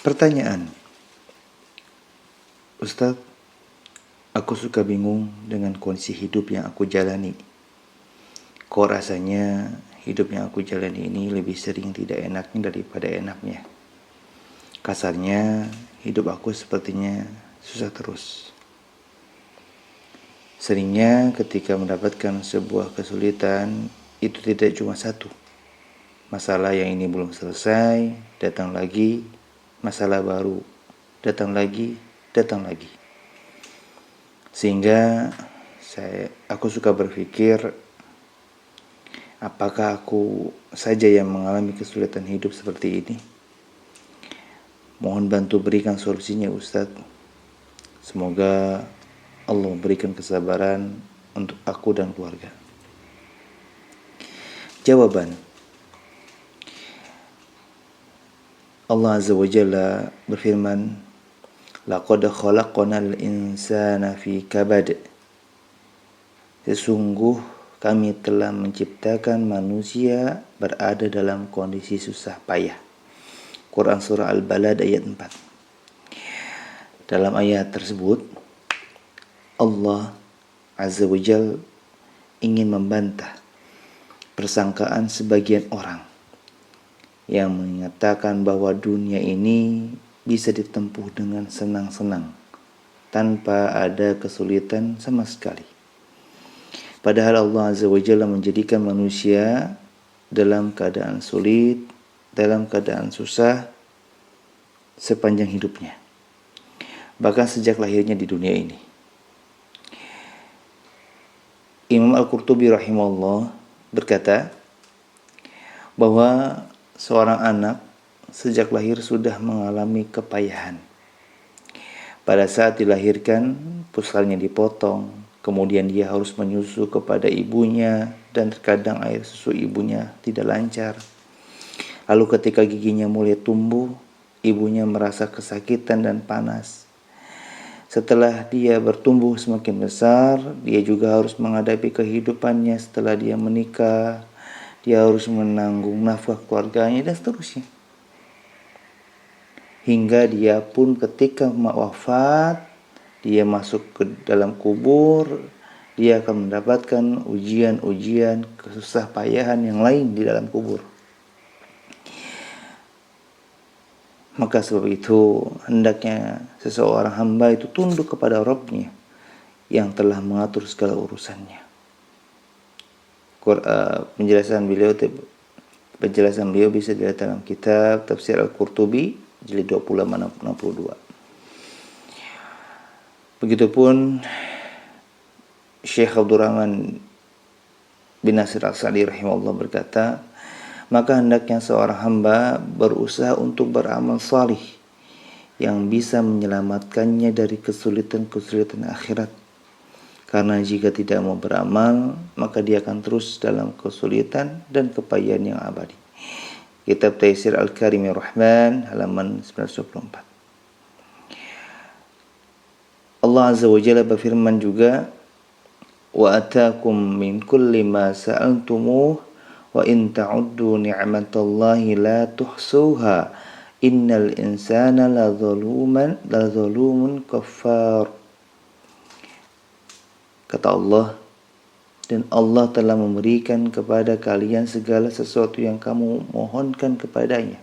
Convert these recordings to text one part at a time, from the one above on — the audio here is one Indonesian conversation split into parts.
Pertanyaan, Ustadz, aku suka bingung dengan kondisi hidup yang aku jalani. Kok rasanya hidup yang aku jalani ini lebih sering tidak enaknya daripada enaknya. Kasarnya, hidup aku sepertinya susah terus. Seringnya ketika mendapatkan sebuah kesulitan, itu tidak cuma satu. Masalah yang ini belum selesai, datang lagi, masalah baru, datang lagi. Sehingga aku suka berpikir, apakah aku saja yang mengalami kesulitan hidup seperti ini? Mohon bantu berikan solusinya, Ustadz. Semoga Allah memberikan kesabaran untuk aku dan keluarga. Jawaban, Allah Azza wa Jalla berfirman, laqad khalaqnal insana fi kabad. Sesungguh kami telah menciptakan manusia berada dalam kondisi susah payah. Quran Surah Al-Balad ayat 4. Dalam ayat tersebut, Allah Azza wa Jalla ingin membantah persangkaan sebagian orang yang mengatakan bahwa dunia ini bisa ditempuh dengan senang-senang tanpa ada kesulitan sama sekali. Padahal Allah Azza wa Jalla menjadikan manusia dalam keadaan sulit, dalam keadaan susah sepanjang hidupnya, bahkan sejak lahirnya di dunia ini. Imam Al-Qurtubi rahimahullah berkata bahwa seorang anak sejak lahir sudah mengalami kepayahan. Pada saat dilahirkan, pusalnya dipotong, kemudian dia harus menyusu kepada ibunya, dan terkadang air susu ibunya tidak lancar. Lalu ketika giginya mulai tumbuh, ibunya merasa kesakitan dan panas. Setelah dia bertumbuh semakin besar, dia juga harus menghadapi kehidupannya setelah dia menikah. Dia harus menanggung nafkah keluarganya dan seterusnya. Hingga dia pun ketika wafat, dia masuk ke dalam kubur, dia akan mendapatkan ujian-ujian kesusah payahan yang lain di dalam kubur. Maka sebab itu hendaknya seseorang hamba itu tunduk kepada Rabb-Nya yang telah mengatur segala urusannya. Penjelasan beliau bisa dilihat dalam kitab Tafsir Al-Qurtubi jilid 20-62. Begitupun Syekh Abdurrahman bin Nasir As-Sa'di rahimahullah berkata, maka hendaknya seorang hamba berusaha untuk beramal salih yang bisa menyelamatkannya dari kesulitan-kesulitan akhirat. Karena jika tidak mau beramal, maka dia akan terus dalam kesulitan dan kepayahan yang abadi. Kitab Taisir Al-Karimir Rahman halaman 924. Allah Azza wa Jalla berfirman juga, wa atakum min kulli ma sa'altumuh wa in ta'uddu ni'matallahi la tuhsuha innal insana la zalumun kafar. Kata Allah, dan Allah telah memberikan kepada kalian segala sesuatu yang kamu mohonkan kepadanya.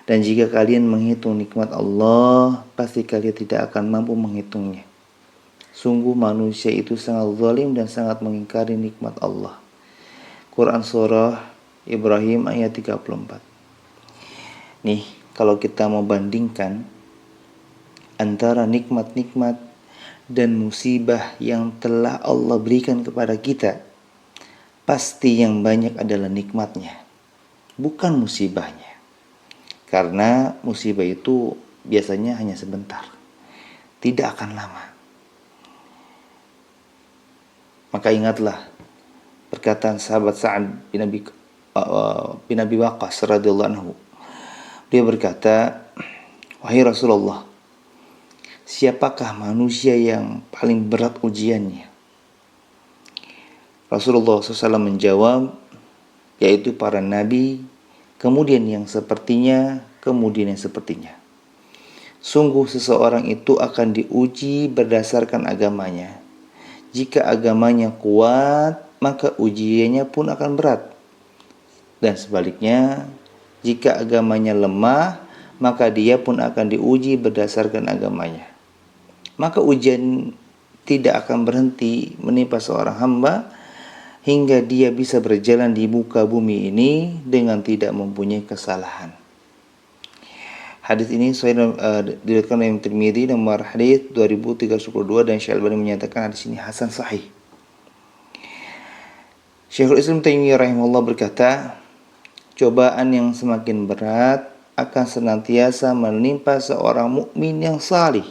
Dan jika kalian menghitung nikmat Allah, pasti kalian tidak akan mampu menghitungnya. Sungguh manusia itu sangat zalim dan sangat mengingkari nikmat Allah. Quran Surah Ibrahim ayat 34. Nih, kalau kita mau bandingkan antara nikmat-nikmat dan musibah yang telah Allah berikan kepada kita, pasti yang banyak adalah nikmatnya, bukan musibahnya. Karena musibah itu biasanya hanya sebentar, tidak akan lama. Maka ingatlah perkataan sahabat Sa'ad bin Abi Waqqas radhiyallahu anhu. Dia berkata, wahai Rasulullah, siapakah manusia yang paling berat ujiannya? Rasulullah SAW menjawab, yaitu para nabi, kemudian yang sepertinya, kemudian yang sepertinya. Sungguh seseorang itu akan diuji berdasarkan agamanya. Jika agamanya kuat, maka ujiannya pun akan berat. Dan sebaliknya, jika agamanya lemah, maka dia pun akan diuji berdasarkan agamanya. Maka ujian tidak akan berhenti menimpa seorang hamba hingga dia bisa berjalan di muka bumi ini dengan tidak mempunyai kesalahan. Hadis ini diriwayatkan oleh Imam Tirmidzi nomor hadis 2322 dan Syalbani menyatakan hadis ini hasan sahih. Syekhul Islam Taimiyah rahimahullah berkata, cobaan yang semakin berat akan senantiasa menimpa seorang mukmin yang salih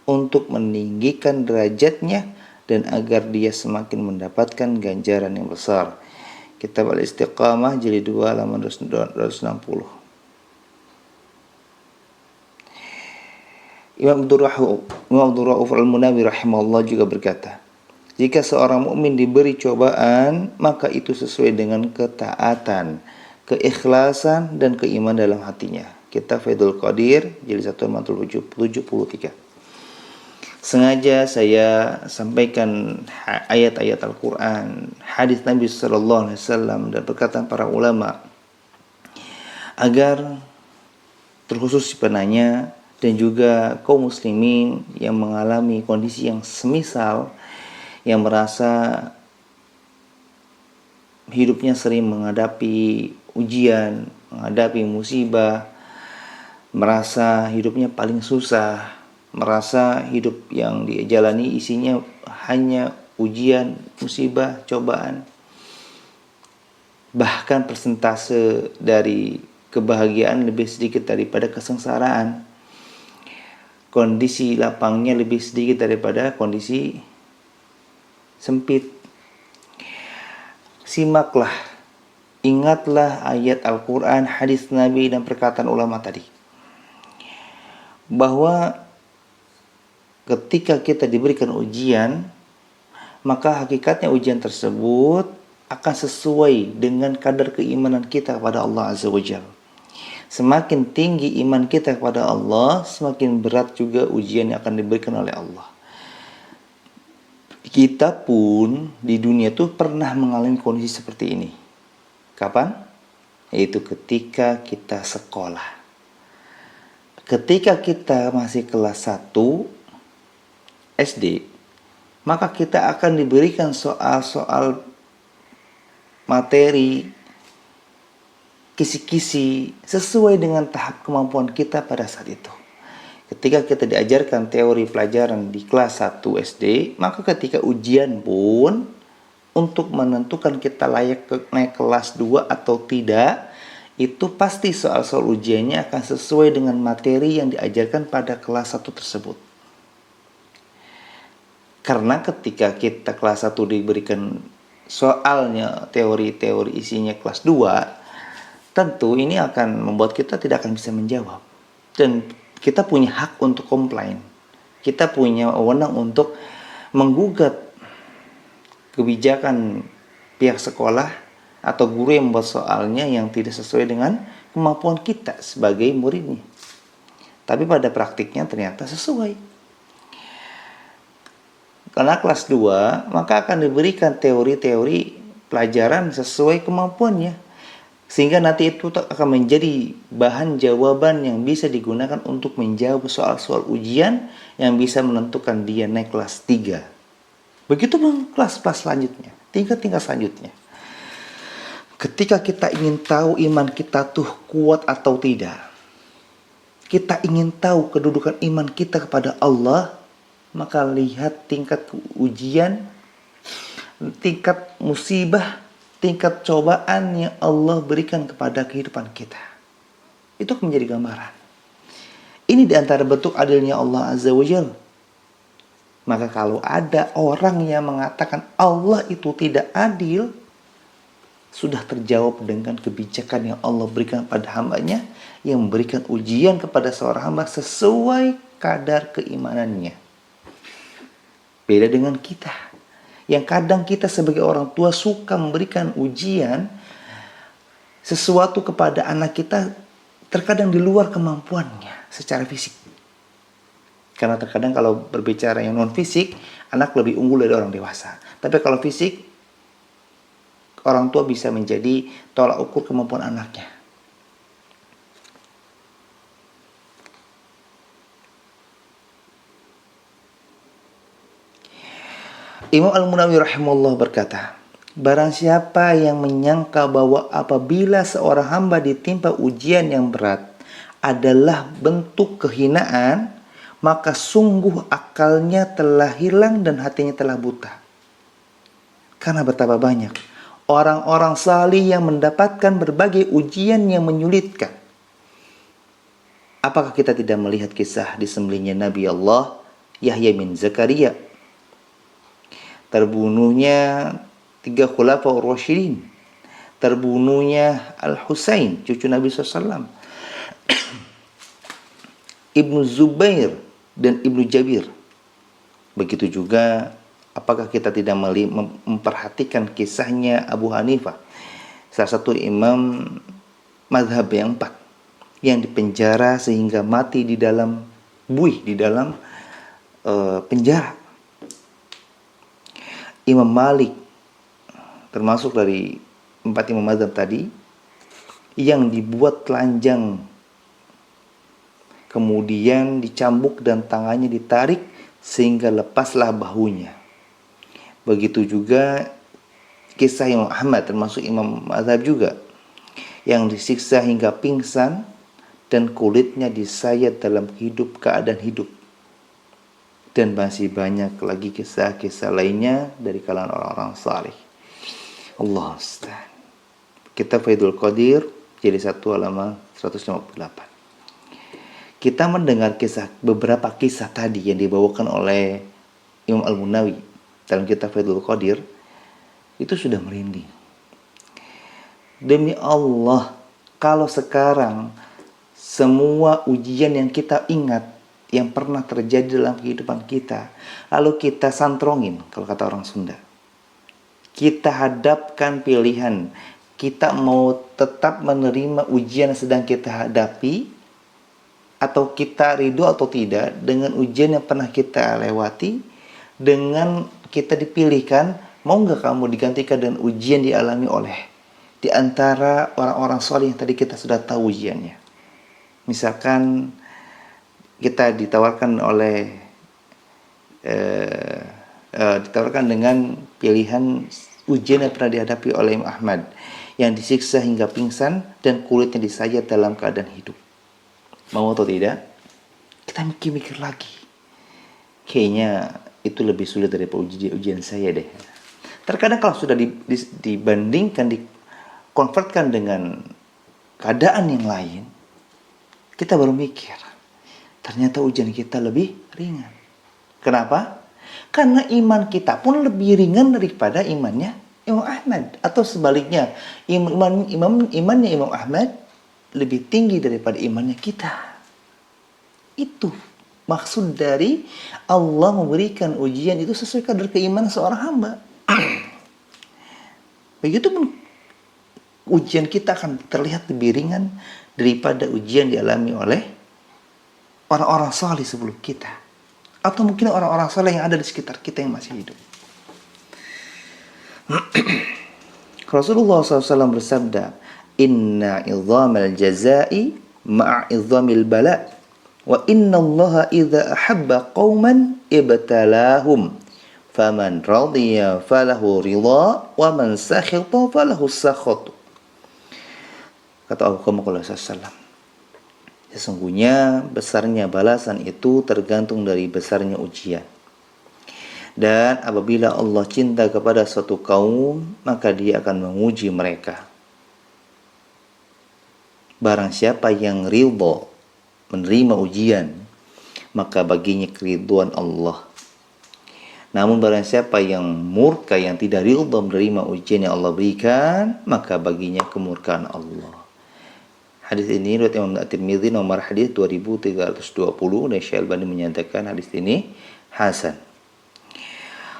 untuk meninggikan derajatnya dan agar dia semakin mendapatkan ganjaran yang besar. Kitab Al-Istiqamah jilid 2 halaman 260. Imam Abdul Rauf Al-Munawi rahimahullah juga berkata, jika seorang mukmin diberi cobaan, maka itu sesuai dengan ketaatan, keikhlasan dan keimanan dalam hatinya. Kitab Faidul Qadir jilid 1 halaman 73. Sengaja saya sampaikan ayat-ayat Al-Quran, hadis Nabi Sallallahu Alaihi Wasallam dan perkataan para ulama agar terkhusus si penanya dan juga kaum muslimin yang mengalami kondisi yang semisal, yang merasa hidupnya sering menghadapi ujian, menghadapi musibah, merasa hidupnya paling susah, merasa hidup yang dijalani isinya hanya ujian, musibah, cobaan. Bahkan persentase dari kebahagiaan lebih sedikit daripada kesengsaraan. Kondisi lapangnya lebih sedikit daripada kondisi sempit. Simaklah, ingatlah ayat Al-Quran, hadis Nabi dan perkataan ulama tadi, bahwa ketika kita diberikan ujian, maka hakikatnya ujian tersebut akan sesuai dengan kadar keimanan kita kepada Allah Azza wa Jalla. Semakin tinggi iman kita kepada Allah, semakin berat juga ujian yang akan diberikan oleh Allah. Kita pun di dunia itu pernah mengalami kondisi seperti ini. Kapan? Yaitu ketika kita sekolah. Ketika kita masih kelas 1 SD, maka kita akan diberikan soal-soal materi, kisi-kisi sesuai dengan tahap kemampuan kita pada saat itu. Ketika kita diajarkan teori pelajaran di kelas 1 SD, maka ketika ujian pun untuk menentukan kita layak naik kelas 2 atau tidak, itu pasti soal-soal ujiannya akan sesuai dengan materi yang diajarkan pada kelas 1 tersebut. Karena ketika kita kelas 1 diberikan soalnya teori-teori isinya kelas 2, tentu ini akan membuat kita tidak akan bisa menjawab. Dan kita punya hak untuk komplain. Kita punya wewenang untuk menggugat kebijakan pihak sekolah atau guru yang membuat soalnya yang tidak sesuai dengan kemampuan kita sebagai muridnya. Tapi pada praktiknya ternyata sesuai. Karena kelas 2, maka akan diberikan teori-teori pelajaran sesuai kemampuannya. Sehingga nanti itu akan menjadi bahan jawaban yang bisa digunakan untuk menjawab soal-soal ujian yang bisa menentukan dia naik kelas 3. Begitu pun kelas-kelas selanjutnya, tingkat-tingkat selanjutnya. Ketika kita ingin tahu iman kita tuh kuat atau tidak, kita ingin tahu kedudukan iman kita kepada Allah, maka lihat tingkat ujian, tingkat musibah, tingkat cobaan yang Allah berikan kepada kehidupan kita. Itu menjadi gambaran. Ini diantara bentuk adilnya Allah Azza wa Jalla. Maka kalau ada orang yang mengatakan Allah itu tidak adil, sudah terjawab dengan kebijakan yang Allah berikan pada hambanya, yang memberikan ujian kepada seorang hamba sesuai kadar keimanannya. Beda dengan kita, yang kadang kita sebagai orang tua suka memberikan ujian sesuatu kepada anak kita terkadang di luar kemampuannya secara fisik. Karena terkadang kalau berbicara yang non fisik, anak lebih unggul dari orang dewasa. Tapi kalau fisik, orang tua bisa menjadi tolak ukur kemampuan anaknya. Imam Al-Munawi rahimahullah berkata, barang siapa yang menyangka bahwa apabila seorang hamba ditimpa ujian yang berat adalah bentuk kehinaan, maka sungguh akalnya telah hilang dan hatinya telah buta. Karena betapa banyak orang-orang salih yang mendapatkan berbagai ujian yang menyulitkan. Apakah kita tidak melihat kisah disembelihnya Nabi Allah Yahya bin Zakaria, terbunuhnya 3 khulafaur rasyidin, terbunuhnya Al-Husain cucu Nabi SAW, Ibnu Zubair dan Ibnu Jabir. Begitu juga apakah kita tidak memperhatikan kisahnya Abu Hanifah, salah satu imam mazhab yang 4, yang dipenjara sehingga mati di dalam buih, di dalam penjara. Imam Malik termasuk dari 4 imam mazhab tadi yang dibuat telanjang, kemudian dicambuk dan tangannya ditarik sehingga lepaslah bahunya. Begitu juga kisah Imam Ahmad, termasuk imam mazhab juga, yang disiksa hingga pingsan dan kulitnya disayat dalam keadaan hidup. Dan masih banyak lagi kisah-kisah lainnya dari kalangan orang-orang saleh. Allah Ustaz. Kitab Faidul Qadir jadi 1 halaman 158. Kita mendengar beberapa kisah tadi yang dibawakan oleh Imam Al-Munawi dalam kitab Faidul Qadir, itu sudah merinding. Demi Allah, kalau sekarang semua ujian yang kita ingat yang pernah terjadi dalam kehidupan kita, lalu kita santrongin, kalau kata orang Sunda, kita hadapkan pilihan, kita mau tetap menerima ujian yang sedang kita hadapi, atau kita ridho atau tidak dengan ujian yang pernah kita lewati, dengan kita dipilihkan, mau nggak kamu digantikan dengan ujian dialami oleh di antara orang-orang soleh yang tadi kita sudah tahu ujiannya. Misalkan kita ditawarkan dengan pilihan ujian yang pernah dihadapi oleh Imam Ahmad, yang disiksa hingga pingsan dan kulitnya disayat dalam keadaan hidup. Mau atau tidak? Kita mikir-mikir lagi. Kayaknya itu lebih sulit daripada ujian saya deh. Terkadang kalau sudah dibandingkan, dikonvertkan dengan keadaan yang lain, kita baru mikir, ternyata ujian kita lebih ringan. Kenapa? Karena iman kita pun lebih ringan daripada imannya Imam Ahmad. Atau sebaliknya, imannya Imam Ahmad lebih tinggi daripada imannya kita. Itu maksud dari Allah memberikan ujian itu sesuai kadar keimanan seorang hamba. Begitupun ujian kita akan terlihat lebih ringan daripada ujian dialami oleh orang-orang saleh sebelum kita, atau mungkin orang-orang saleh yang ada di sekitar kita yang masih hidup. Rasulullah SAW bersabda, inna idhamal jazai ma'a idhamil bala, wa inna allaha idha ahabba qawman ibtalahum, faman radhiya falahu ridha, wa man sakhita falahu sakhatu. Kata Muhammad SAW, sesungguhnya besarnya balasan itu tergantung dari besarnya ujian. Dan apabila Allah cinta kepada suatu kaum, maka Dia akan menguji mereka. Barang siapa yang ridha menerima ujian, maka baginya keridhaan Allah. Namun barang siapa yang murka, yang tidak ridha menerima ujian yang Allah berikan, maka baginya kemurkaan Allah. Hadis ini riwayat Imam At-Tirmidzi nomor hadis 2320, dan Syekh Albani menyatakan hadis ini hasan.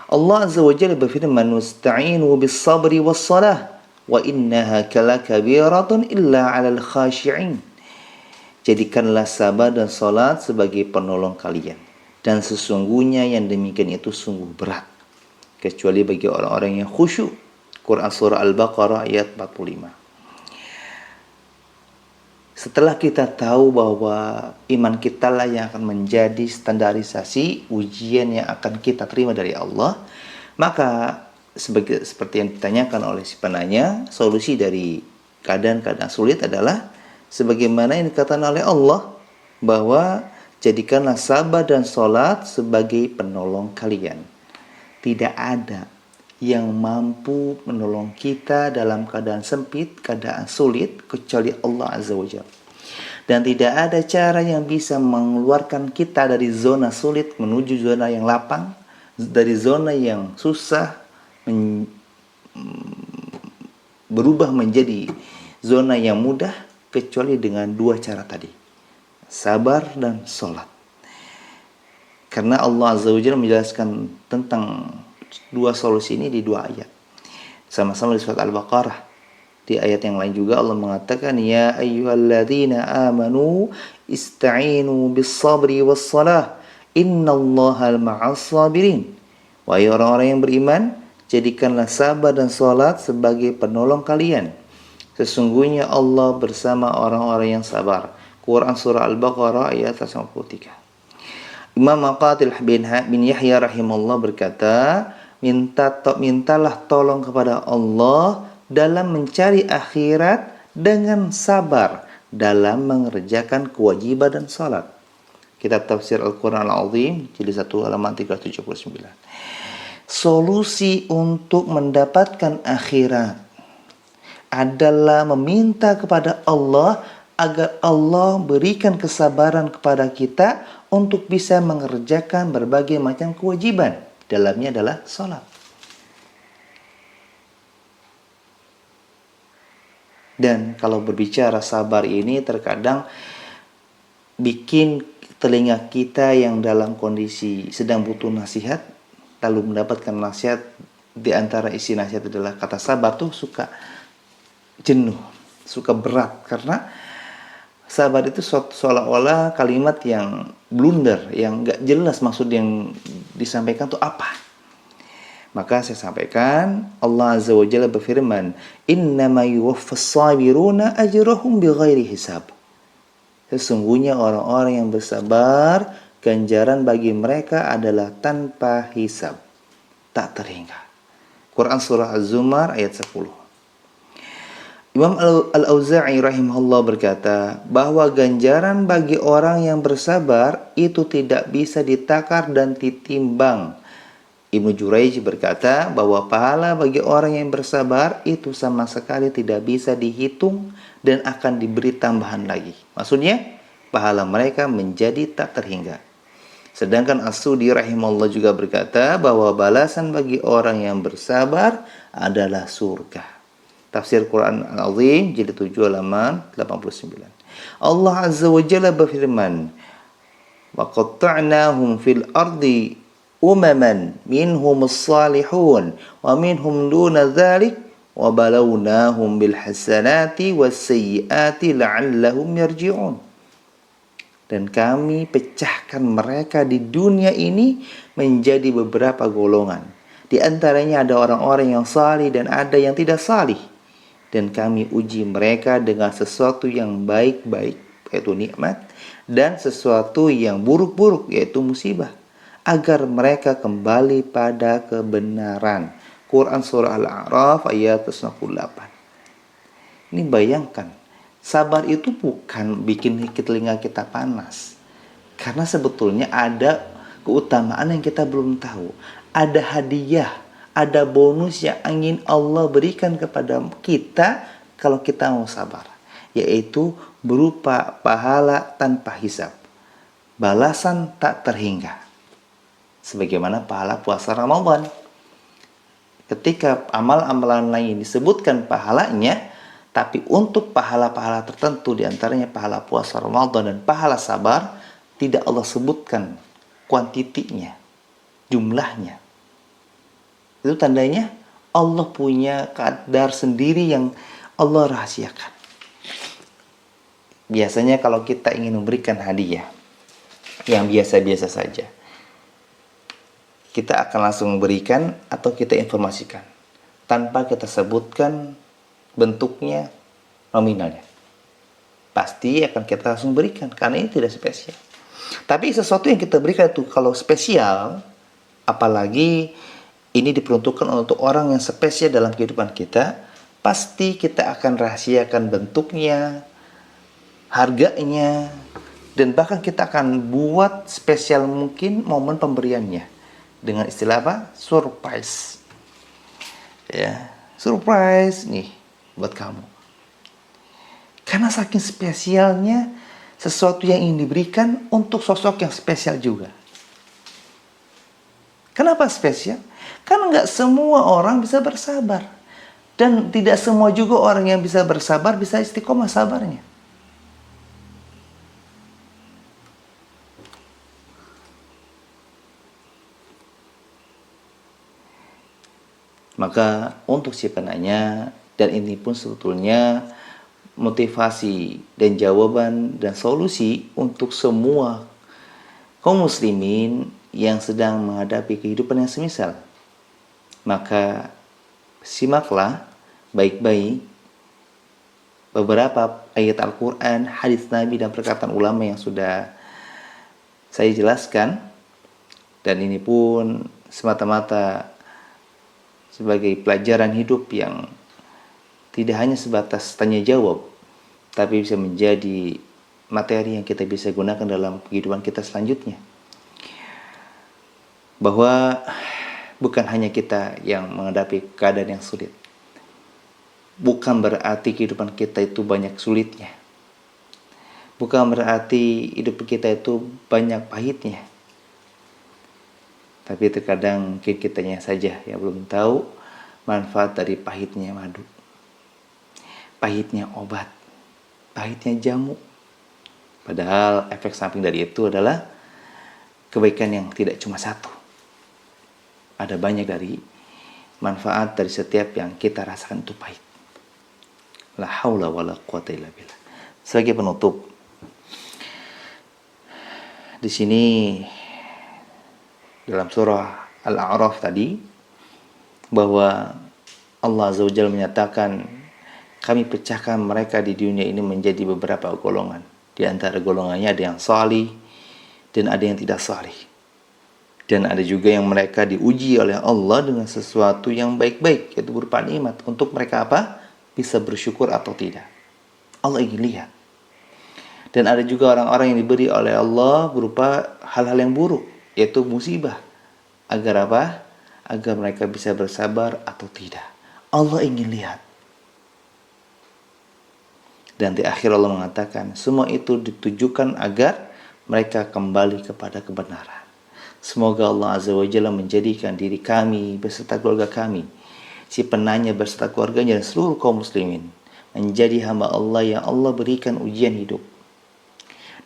Allah Azza wa Jalla berfirman, "Wasta'inu bis-sabri was-salah, wa innaha kalakabiratun illa 'alal khashi'in." Jadikanlah sabar dan salat sebagai penolong kalian. Dan sesungguhnya yang demikian itu sungguh berat, kecuali bagi orang-orang yang khusyuk. Quran Surah Al-Baqarah ayat 45. Setelah kita tahu bahwa iman kita lah yang akan menjadi standarisasi ujian yang akan kita terima dari Allah, maka seperti yang ditanyakan oleh si penanya, solusi dari keadaan-keadaan sulit adalah sebagaimana yang dikatakan oleh Allah, bahwa jadikanlah sabar dan sholat sebagai penolong kalian. Tidak ada yang mampu menolong kita dalam keadaan sempit, keadaan sulit, kecuali Allah Azza wa Jalla. Dan tidak ada cara yang bisa mengeluarkan kita dari zona sulit menuju zona yang lapang, dari zona yang susah berubah menjadi zona yang mudah, kecuali dengan dua cara tadi, sabar dan sholat. Karena Allah Azza wa Jalla menjelaskan tentang dua solusi ini di dua ayat, sama-sama di surat Al-Baqarah. Di ayat yang lain juga Allah mengatakan, ya ayyuhalladzina amanu ista'inu bis-sabri was-salah innallaha ma'as sabirin. Wahai orang-orang yang beriman, jadikanlah sabar dan salat sebagai penolong kalian. Sesungguhnya Allah bersama orang-orang yang sabar. Quran Surah Al-Baqarah ayat 153. Imam Muqatil bin Yahya rahimahullah berkata, mintalah tolong kepada Allah dalam mencari akhirat dengan sabar dalam mengerjakan kewajiban dan salat. Kitab Tafsir Al-Quran Al-Azim jilid 1 halaman 379. Solusi untuk mendapatkan akhirat adalah meminta kepada Allah agar Allah berikan kesabaran kepada kita untuk bisa mengerjakan berbagai macam kewajiban. Dalamnya adalah salat. Dan kalau berbicara sabar ini terkadang bikin telinga kita yang dalam kondisi sedang butuh nasihat, lalu mendapatkan nasihat, di antara isi nasihat adalah kata sabar, tuh suka jenuh, suka berat. Karena sabar itu seolah-olah kalimat yang blunder, yang gak jelas maksud yang disampaikan tuh apa. Maka saya sampaikan, Allah Azza wa Jalla berfirman, innama yuwaffas sabiruna ajrahum bighairi hisab. Sesungguhnya orang-orang yang bersabar, ganjaran bagi mereka adalah tanpa hisab, tak terhingga. Quran Surah Az-Zumar ayat 10. Imam Al-Auza'i rahimahullah berkata bahwa ganjaran bagi orang yang bersabar itu tidak bisa ditakar dan ditimbang. Ibnu Jurayj berkata bahwa pahala bagi orang yang bersabar itu sama sekali tidak bisa dihitung dan akan diberi tambahan lagi. Maksudnya, pahala mereka menjadi tak terhingga. Sedangkan As-Sudi rahimahullah juga berkata bahwa balasan bagi orang yang bersabar adalah surga. Tafsir Quran Al-Azim jilid 7 halaman 89. Allah Azza wa Jalla berfirman, wa qatta'nahum fil ardi umaman minhumus salihun wa minhum duna dzalik wa balawnahum bil hasanati was sayyiati la'allahum yarji'un. Dan kami pecahkan mereka di dunia ini menjadi beberapa golongan. Di antaranya ada orang-orang yang salih dan ada yang tidak salih. Dan kami uji mereka dengan sesuatu yang baik-baik, yaitu nikmat, dan sesuatu yang buruk-buruk, yaitu musibah, agar mereka kembali pada kebenaran. Quran Surah Al-A'raf ayat 98. Ini bayangkan, sabar itu bukan bikin telinga kita panas. Karena sebetulnya ada keutamaan yang kita belum tahu. Ada hadiah, ada bonus yang ingin Allah berikan kepada kita kalau kita mau sabar. Yaitu berupa pahala tanpa hisab. Balasan tak terhingga. Sebagaimana pahala puasa Ramadan. Ketika amal-amalan lain disebutkan pahalanya, tapi untuk pahala-pahala tertentu, diantaranya pahala puasa Ramadan dan pahala sabar, tidak Allah sebutkan kuantitinya, jumlahnya. Itu tandanya Allah punya kadar sendiri yang Allah rahasiakan. Biasanya kalau kita ingin memberikan hadiah yang biasa-biasa saja, kita akan langsung memberikan atau kita informasikan tanpa kita sebutkan bentuknya, nominalnya. Pasti akan kita langsung berikan karena ini tidak spesial. Tapi sesuatu yang kita berikan itu kalau spesial, apalagi ini diperuntukkan untuk orang yang spesial dalam kehidupan kita, pasti kita akan rahasiakan bentuknya, harganya, dan bahkan kita akan buat spesial mungkin momen pemberiannya dengan istilah apa? Surprise. Ya, surprise nih buat kamu. Karena saking spesialnya sesuatu yang ingin diberikan untuk sosok yang spesial juga. Kenapa spesial? Karena nggak semua orang bisa bersabar. Dan tidak semua juga orang yang bisa bersabar bisa istiqomah sabarnya. Maka untuk si penanya, dan ini pun sebetulnya motivasi dan jawaban dan solusi untuk semua kaum muslimin yang sedang menghadapi kehidupan yang semisal. Maka simaklah baik-baik beberapa ayat Al-Quran, hadis Nabi, dan perkataan ulama yang sudah saya jelaskan. Dan ini pun semata-mata sebagai pelajaran hidup yang tidak hanya sebatas tanya jawab, tapi bisa menjadi materi yang kita bisa gunakan dalam kehidupan kita selanjutnya. Bahwa bukan hanya kita yang menghadapi keadaan yang sulit. Bukan berarti kehidupan kita itu banyak sulitnya. Bukan berarti hidup kita itu banyak pahitnya. Tapi terkadang mungkin kitanya saja yang belum tahu manfaat dari pahitnya madu, pahitnya obat, pahitnya jamu. Padahal efek samping dari itu adalah kebaikan yang tidak cuma satu. Ada banyak dari manfaat dari setiap yang kita rasakan itu pahit. La haula wala quwata illa billah. Sebagai penutup, di sini dalam surah Al-A'raf tadi, bahwa Allah Azza wa Jalla menyatakan, kami pecahkan mereka di dunia ini menjadi beberapa golongan. Di antara golongannya ada yang salih dan ada yang tidak salih. Dan ada juga yang mereka diuji oleh Allah dengan sesuatu yang baik-baik, yaitu berupa nikmat. Untuk mereka apa? Bisa bersyukur atau tidak. Allah ingin lihat. Dan ada juga orang-orang yang diberi oleh Allah berupa hal-hal yang buruk, yaitu musibah. Agar apa? Agar mereka bisa bersabar atau tidak. Allah ingin lihat. Dan di akhir Allah mengatakan, semua itu ditujukan agar mereka kembali kepada kebenaran. Semoga Allah Azza wa Jalla menjadikan diri kami beserta keluarga kami, si penanya beserta keluarganya, dan seluruh kaum muslimin menjadi hamba Allah yang Allah berikan ujian hidup.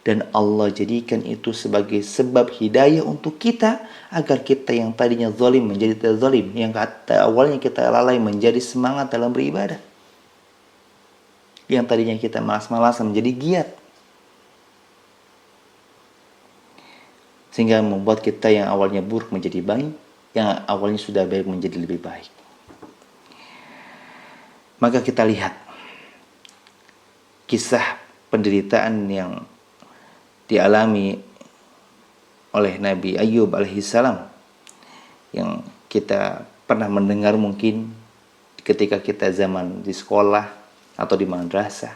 Dan Allah jadikan itu sebagai sebab hidayah untuk kita, agar kita yang tadinya zalim menjadi tidak zalim, yang kata awalnya kita lalai menjadi semangat dalam beribadah, yang tadinya kita malas-malasan menjadi giat, sehingga membuat kita yang awalnya buruk menjadi baik, yang awalnya sudah baik menjadi lebih baik. Maka kita lihat kisah penderitaan yang dialami oleh Nabi Ayub alaihissalam, yang kita pernah mendengar mungkin ketika kita zaman di sekolah atau di madrasah,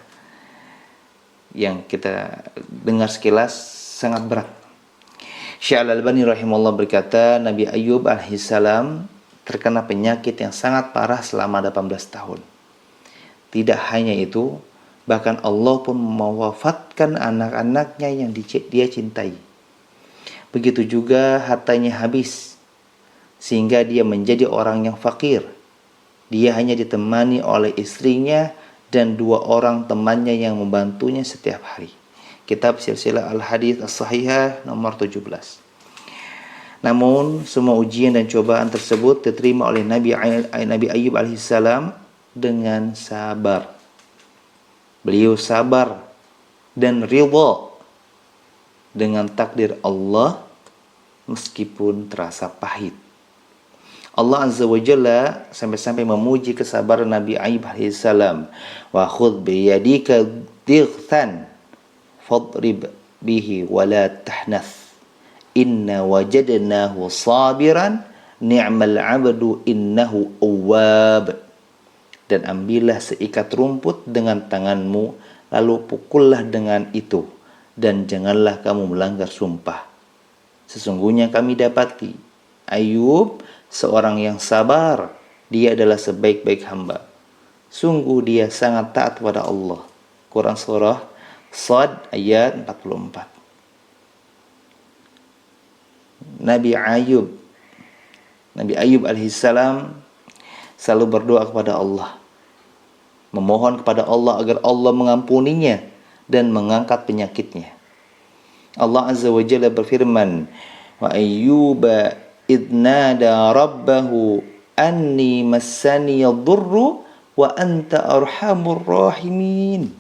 yang kita dengar sekilas sangat berat. Syekh Al-Albani rahimahullah berkata, Nabi Ayub alaihissalam terkena penyakit yang sangat parah selama 18 tahun. Tidak hanya itu, bahkan Allah pun mewafatkan anak-anaknya yang dia cintai. Begitu juga hartanya habis, sehingga dia menjadi orang yang fakir. Dia hanya ditemani oleh istrinya dan 2 orang temannya yang membantunya setiap hari. Kitab Silsilah Al-Hadits As-Sahihah nomor 17. Namun semua ujian dan cobaan tersebut diterima oleh Nabi Ayub alaihissalam dengan sabar. Beliau sabar dan ridha dengan takdir Allah meskipun terasa pahit. Allah Azza wa Jalla sampai-sampai memuji kesabaran Nabi Ayub alaihissalam. Wa khudh bi yadika dightan fadrib bihi wa la tahnath. Inna wajadnahu sabiran ni'mal 'abdu innahu awwab. Dan ambillah seikat rumput dengan tanganmu, lalu pukullah dengan itu, dan janganlah kamu melanggar sumpah. Sesungguhnya kami dapati Ayub seorang yang sabar, dia adalah sebaik-baik hamba. Sungguh dia sangat taat kepada Allah. Quran surah Shad ayat 44. Nabi Ayub alaihissalam selalu berdoa kepada Allah, memohon kepada Allah agar Allah mengampuninya dan mengangkat penyakitnya. Allah Azza wa Jalla berfirman, wa ayyuba idnada rabbahu anni massani yadurru wa anta arhamur rahimin.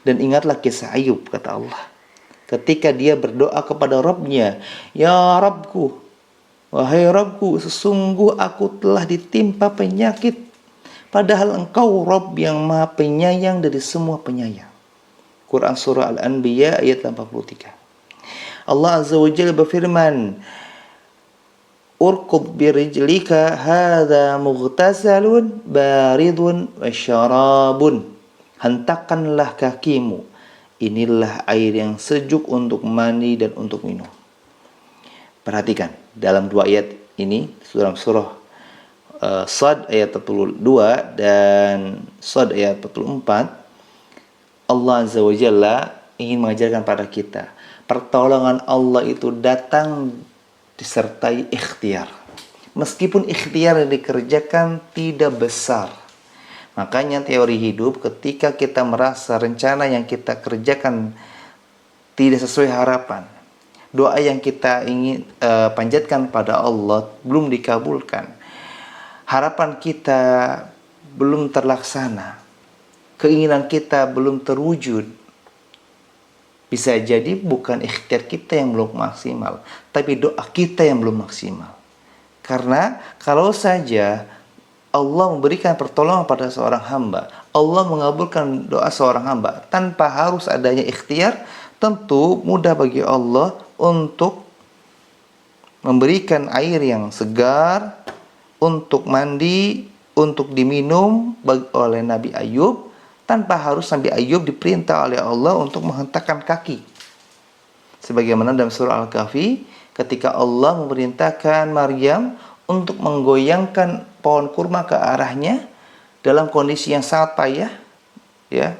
Dan ingatlah kisah Ayub, kata Allah, ketika dia berdoa kepada Rabbnya, ya Rabbku, wahai Rabbku, sesungguh aku telah ditimpa penyakit, padahal Engkau Rabb yang Maha Penyayang dari semua penyayang. Quran surah Al-Anbiya ayat 83. Allah Azza wa Jalla berfirman, urkud birijlika hadza mughtasalun baridun wa syarabun. Hentakanlah kakimu, inilah air yang sejuk untuk mandi dan untuk minum. Perhatikan dalam dua ayat ini, surah Shad ayat 42 dan Shad ayat 44, Allah Azza wa Jalla ingin mengajarkan pada kita, pertolongan Allah itu datang disertai ikhtiar. Meskipun ikhtiar yang dikerjakan tidak besar. Makanya teori hidup, ketika kita merasa rencana yang kita kerjakan tidak sesuai harapan, doa yang kita ingin panjatkan pada Allah belum dikabulkan, harapan kita belum terlaksana, keinginan kita belum terwujud, bisa jadi bukan ikhtiar kita yang belum maksimal, tapi doa kita yang belum maksimal. Karena kalau saja Allah memberikan pertolongan pada seorang hamba, Allah mengabulkan doa seorang hamba tanpa harus adanya ikhtiar, tentu mudah bagi Allah untuk memberikan air yang segar untuk mandi, untuk diminum oleh Nabi Ayub, tanpa harus Nabi Ayub diperintah oleh Allah untuk menghentakkan kaki. Sebagaimana dalam surah Al-Kahfi, ketika Allah memerintahkan Maryam untuk menggoyangkan pohon kurma ke arahnya dalam kondisi yang sangat payah, ya,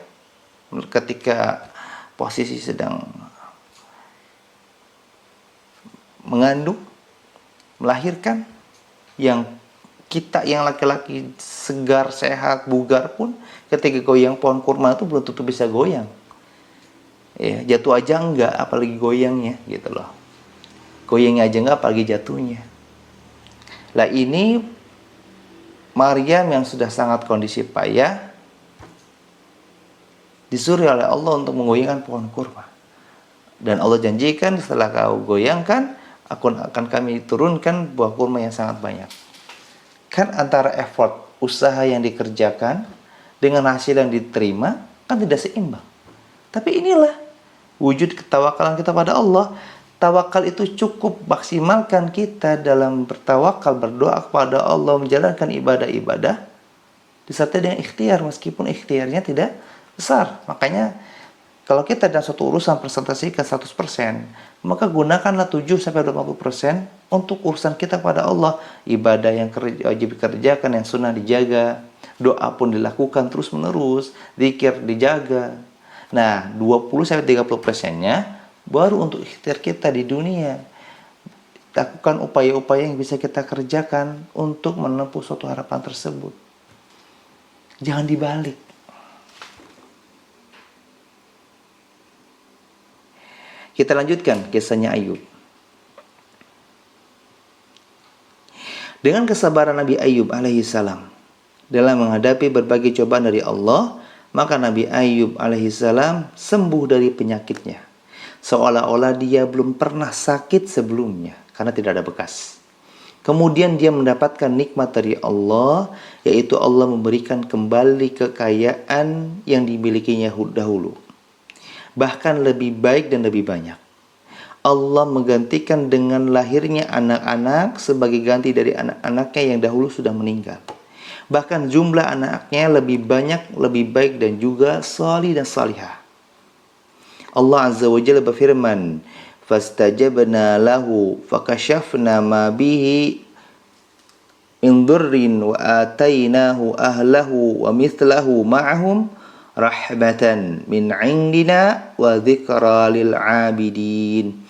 ketika posisi sedang mengandung, melahirkan, yang kita yang laki-laki segar, sehat, bugar pun ketika goyang pohon kurma itu belum tentu bisa goyang. Ya, jatuh aja enggak, apalagi goyangnya, gitu loh. Goyangnya aja enggak, apalagi jatuhnya. Lah ini Maryam yang sudah sangat kondisi payah disuruh oleh Allah untuk menggoyangkan pohon kurma. Dan Allah janjikan setelah kau goyangkan, akan kami turunkan buah kurma yang sangat banyak. Kan antara effort, usaha yang dikerjakan dengan hasil yang diterima kan tidak seimbang. Tapi inilah wujud ketawakalan kita pada Allah. Tawakal itu cukup maksimalkan kita dalam bertawakal, berdoa kepada Allah, menjalankan ibadah-ibadah disertai dengan ikhtiar, meskipun ikhtiarnya tidak besar. Makanya kalau kita dalam suatu urusan presentasikan 100%, maka gunakanlah 7-20% untuk urusan kita pada Allah. Ibadah yang wajib dikerjakan, yang sunnah dijaga, doa pun dilakukan terus-menerus, zikir dijaga. Nah, 20-30%-nya baru untuk ikhtiar kita di dunia. Lakukan upaya-upaya yang bisa kita kerjakan untuk menempuh suatu harapan tersebut. Jangan dibalik. Kita lanjutkan kisahnya Ayub. Dengan kesabaran Nabi Ayub alaihissalam dalam menghadapi berbagai cobaan dari Allah, maka Nabi Ayub alaihissalam sembuh dari penyakitnya, seolah-olah dia belum pernah sakit sebelumnya karena tidak ada bekas. Kemudian dia mendapatkan nikmat dari Allah, yaitu Allah memberikan kembali kekayaan yang dimilikinya dahulu. Bahkan lebih baik dan lebih banyak. Allah menggantikan dengan lahirnya anak-anak sebagai ganti dari anak-anaknya yang dahulu sudah meninggal. Bahkan jumlah anak-anaknya lebih banyak, lebih baik dan juga salih dan salihah. Allah Azza wa Jalla berfirman, "Fastajabna lahu fakashafna ma bihi min dhurrin wa atainahu ahlahu wa mithlahu ma'ahum rahmatan min 'indina wa dzikra lil 'abidin."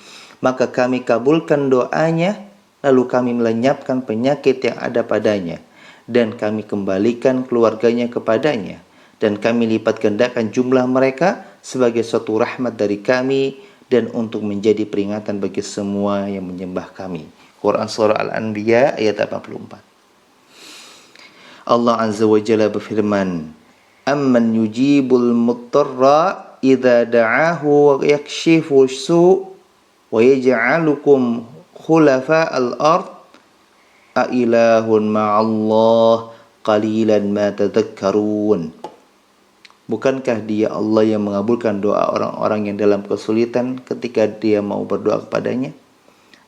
Maka kami kabulkan doanya, lalu kami melenyapkan penyakit yang ada padanya, dan kami kembalikan keluarganya kepadanya, dan kami lipat gandakan jumlah mereka sebagai suatu rahmat dari kami dan untuk menjadi peringatan bagi semua yang menyembah kami. Quran Surah Al-Anbiya ayat 84. Allah Azza wa Jalla berfirman, "Amman yujibul muttarra idza da'ahu wa yakshifu su' wa yaj'alukum khulafa'al ard a ilahun ma'allah qalilan ma tadhakkarun." Bukankah dia Allah yang mengabulkan doa orang-orang yang dalam kesulitan ketika dia mau berdoa kepadanya,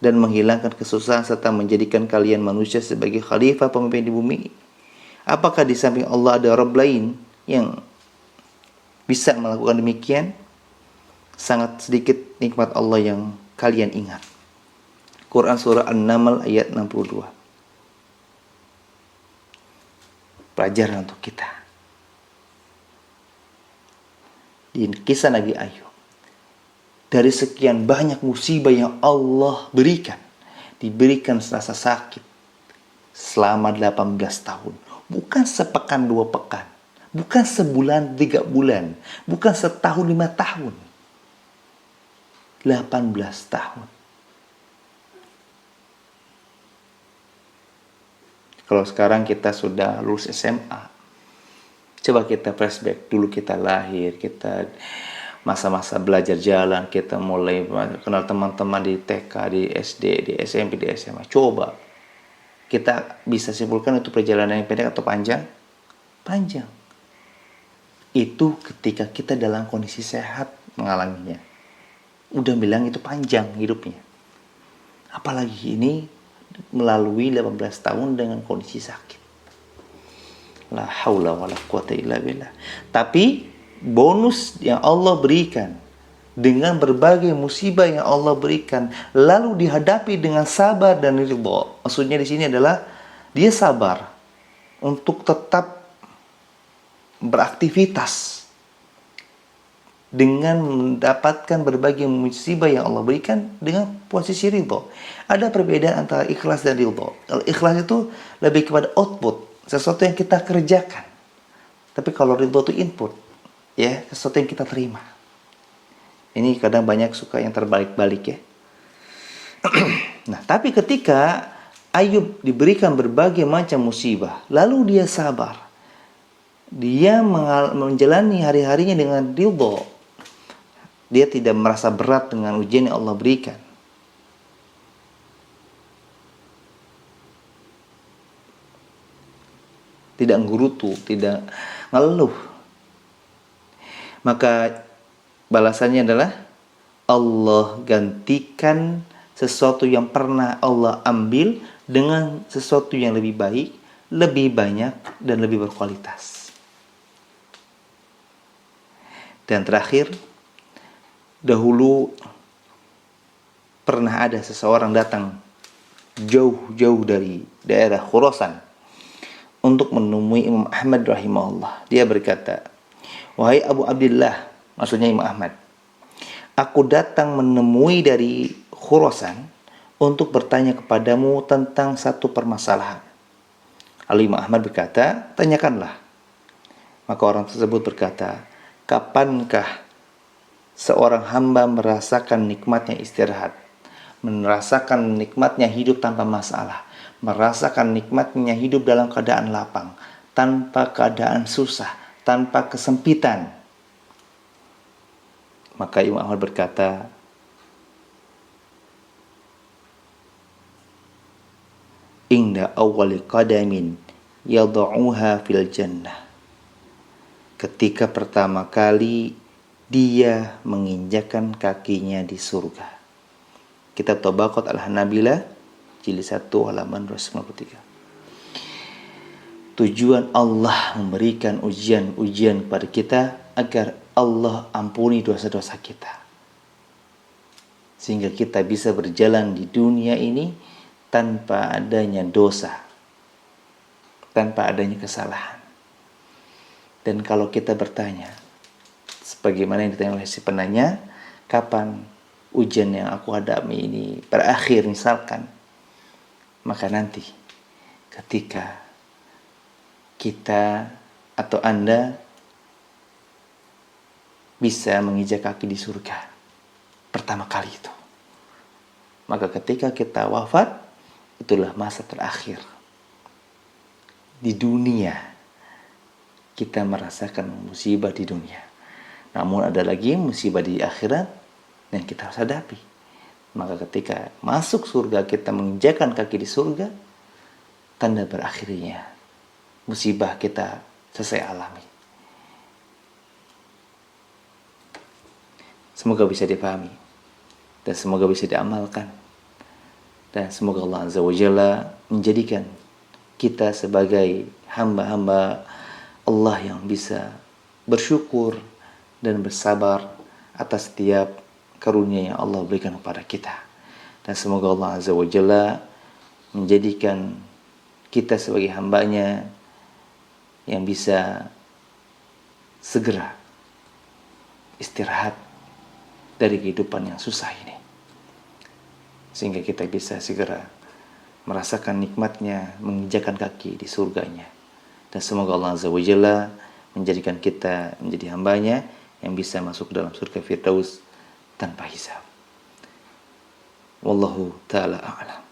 dan menghilangkan kesusahan serta menjadikan kalian manusia sebagai khalifah pemimpin di bumi? Apakah di samping Allah ada Rabb lain yang bisa melakukan demikian? Sangat sedikit nikmat Allah yang kalian ingat. Quran Surah An-Naml ayat 62. Pelajaran untuk kita. Di kisah Nabi Ayub, dari sekian banyak musibah yang Allah berikan, diberikan serasa sakit selama 18 tahun. Bukan sepekan 2 pekan, bukan sebulan 3 bulan, bukan setahun 5 tahun, 18 tahun. Kalau sekarang kita sudah lulus SMA, coba kita flashback dulu kita lahir, kita masa-masa belajar jalan, kita mulai kenal teman-teman di TK, di SD, di SMP, di SMA. Coba kita bisa simpulkan itu perjalanan yang pendek atau panjang? Panjang. Itu ketika kita dalam kondisi sehat mengalaminya. Udah bilang itu panjang hidupnya. Apalagi ini melalui 18 tahun dengan kondisi sakit. La haula wala quwata illa billah. Tapi bonus yang Allah berikan dengan berbagai musibah yang Allah berikan, lalu dihadapi dengan sabar dan ridha. Maksudnya di sini adalah dia sabar untuk tetap beraktivitas dengan mendapatkan berbagai musibah yang Allah berikan dengan posisi ridha. Ada perbedaan antara ikhlas dan ridha. Kalau ikhlas itu lebih kepada output, sesuatu yang kita kerjakan. Tapi kalau ridho itu input, ya, sesuatu yang kita terima. Ini kadang banyak suka yang terbalik-balik ya. Nah, tapi ketika Ayub diberikan berbagai macam musibah, lalu dia sabar. Dia menjalani hari-harinya dengan ridho. Dia tidak merasa berat dengan ujian yang Allah berikan. Tidak nggerutu, tidak ngeluh. Maka balasannya adalah Allah gantikan sesuatu yang pernah Allah ambil dengan sesuatu yang lebih baik, lebih banyak, dan lebih berkualitas. Dan terakhir, dahulu pernah ada seseorang datang jauh-jauh dari daerah Khurasan untuk menemui Imam Ahmad rahimahullah. Dia berkata, "Wahai Abu Abdullah," maksudnya Imam Ahmad, "aku datang menemui dari Khurasan untuk bertanya kepadamu tentang satu permasalahan." Lalu Imam Ahmad berkata, "Tanyakanlah." Maka orang tersebut berkata, "Kapankah seorang hamba merasakan nikmatnya istirahat, merasakan nikmatnya hidup tanpa masalah, merasakan nikmatnya hidup dalam keadaan lapang, tanpa keadaan susah, tanpa kesempitan?" Maka Imam Ahmad berkata, inda awwali qadamin yad'uha fil jannah. Ketika pertama kali dia menginjakan kakinya di surga. Kitab Tabaqat Al-Hanabilah jilid 1 halaman 293. Tujuan Allah memberikan ujian-ujian kepada kita agar Allah ampuni dosa-dosa kita. Sehingga kita bisa berjalan di dunia ini tanpa adanya dosa, tanpa adanya kesalahan. Dan kalau kita bertanya, sebagaimana yang ditanya oleh si penanya, kapan ujian yang aku hadapi ini berakhir misalkan, maka nanti ketika kita atau Anda bisa menginjak kaki di surga pertama kali itu, maka ketika kita wafat, itulah masa terakhir di dunia. Kita merasakan musibah di dunia, namun ada lagi musibah di akhirat yang kita harus hadapi. Maka ketika masuk surga, kita menginjakkan kaki di surga, tanda berakhirnya musibah kita selesai alami. Semoga bisa dipahami dan semoga bisa diamalkan, dan semoga Allah Azza wa Jalla menjadikan kita sebagai hamba-hamba Allah yang bisa bersyukur dan bersabar atas setiap karunia yang Allah berikan kepada kita. Dan semoga Allah Azza wa Jalla menjadikan kita sebagai hambanya yang bisa segera istirahat dari kehidupan yang susah ini, sehingga kita bisa segera merasakan nikmatnya menginjakan kaki di surganya. Dan semoga Allah Azza wa Jalla menjadikan kita menjadi hambanya yang bisa masuk dalam surga Firdaus tanpa hisab. Wallahu ta'ala a'lam.